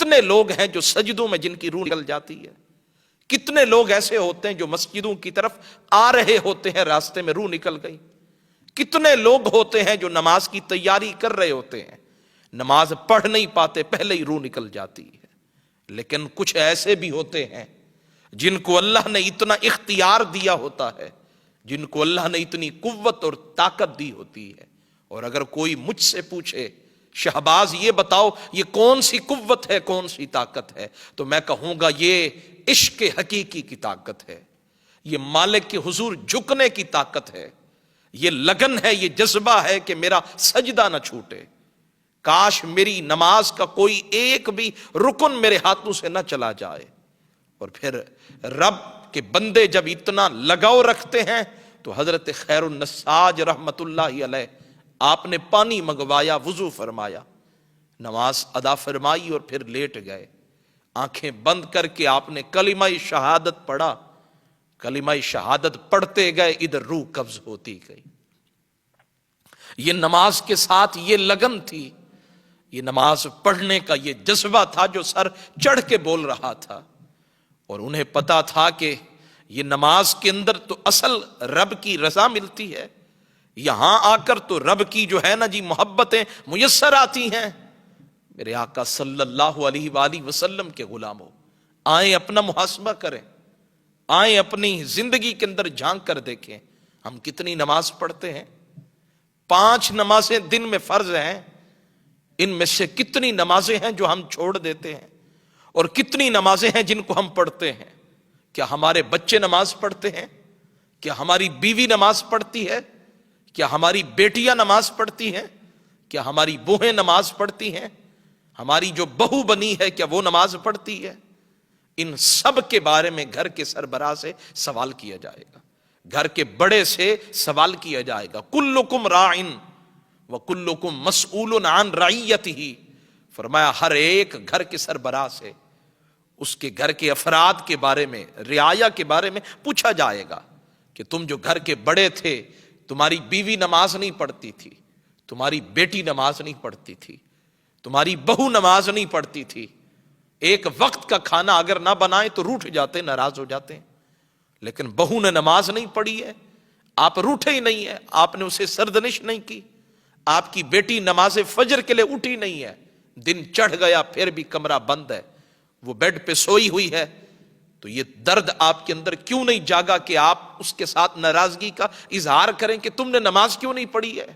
کتنے لوگ ہیں جو سجدوں میں جن کی روح نکل جاتی ہے، کتنے لوگ ایسے ہوتے ہیں جو مسجدوں کی طرف آ رہے ہوتے ہیں، راستے میں روح نکل گئی، کتنے لوگ ہوتے ہیں جو نماز کی تیاری کر رہے ہوتے ہیں، نماز پڑھ نہیں پاتے، پہلے ہی روح نکل جاتی ہے۔ لیکن کچھ ایسے بھی ہوتے ہیں جن کو اللہ نے اتنا اختیار دیا ہوتا ہے، جن کو اللہ نے اتنی قوت اور طاقت دی ہوتی ہے، اور اگر کوئی مجھ سے پوچھے شہباز یہ بتاؤ یہ کون سی قوت ہے، کون سی طاقت ہے، تو میں کہوں گا یہ عشق حقیقی کی طاقت ہے، یہ مالک کے حضور جھکنے کی طاقت ہے، یہ لگن ہے، یہ جذبہ ہے کہ میرا سجدہ نہ چھوٹے، کاش میری نماز کا کوئی ایک بھی رکن میرے ہاتھوں سے نہ چلا جائے۔ اور پھر رب کے بندے جب اتنا لگاؤ رکھتے ہیں تو حضرت خیر النساج رحمت اللہ علیہ آپ نے پانی منگوایا، وضو فرمایا، نماز ادا فرمائی اور پھر لیٹ گئے، آنکھیں بند کر کے آپ نے کلمہ شہادت پڑھا، کلمہ شہادت پڑھتے گئے، ادھر روح قبض ہوتی گئی۔ یہ نماز کے ساتھ یہ لگن تھی، یہ نماز پڑھنے کا یہ جذبہ تھا جو سر چڑھ کے بول رہا تھا، اور انہیں پتا تھا کہ یہ نماز کے اندر تو اصل رب کی رضا ملتی ہے، یہاں آ کر تو رب کی جو ہے نا جی محبتیں میسر آتی ہیں۔ میرے آقا صلی اللہ علیہ وآلہ وسلم کے غلاموں، آئیں اپنا محاسبہ کریں، آئیں اپنی زندگی کے اندر جھانک کر دیکھیں، ہم کتنی نماز پڑھتے ہیں؟ 5 نمازیں دن میں فرض ہیں، ان میں سے کتنی نمازیں ہیں جو ہم چھوڑ دیتے ہیں، اور کتنی نمازیں ہیں جن کو ہم پڑھتے ہیں؟ کیا ہمارے بچے نماز پڑھتے ہیں؟ کیا ہماری بیوی نماز پڑھتی ہے؟ کیا ہماری بیٹیاں نماز پڑھتی ہیں؟ کیا ہماری بوہیں نماز پڑھتی ہیں؟ ہماری جو بہو بنی ہے کیا وہ نماز پڑھتی ہے؟ ان سب کے بارے میں گھر کے سربراہ سے سوال کیا جائے گا، گھر کے بڑے سے سوال کیا جائے گا۔ کلکم راعن وکلکم مسئول عن رعیتہ، فرمایا ہر ایک گھر کے سربراہ سے اس کے گھر کے افراد کے بارے میں، رعایا کے بارے میں پوچھا جائے گا کہ تم جو گھر کے بڑے تھے، تمہاری بیوی نماز نہیں پڑھتی تھی، تمہاری بیٹی نماز نہیں پڑھتی تھی، تمہاری بہو نماز نہیں پڑھتی تھی، ایک وقت کا کھانا اگر نہ بنائے تو روٹھ جاتے، ناراض ہو جاتے ہیں، لیکن بہو نے نماز نہیں پڑھی ہے، آپ روٹھے ہی نہیں ہے، آپ نے اسے سردنش نہیں کی، آپ کی بیٹی نماز فجر کے لیے اٹھی نہیں ہے، دن چڑھ گیا پھر بھی کمرہ بند ہے، وہ بیڈ پہ سوئی ہوئی ہے، تو یہ درد آپ کے اندر کیوں نہیں جاگا کہ آپ اس کے ساتھ ناراضگی کا اظہار کریں کہ تم نے نماز کیوں نہیں پڑھی ہے؟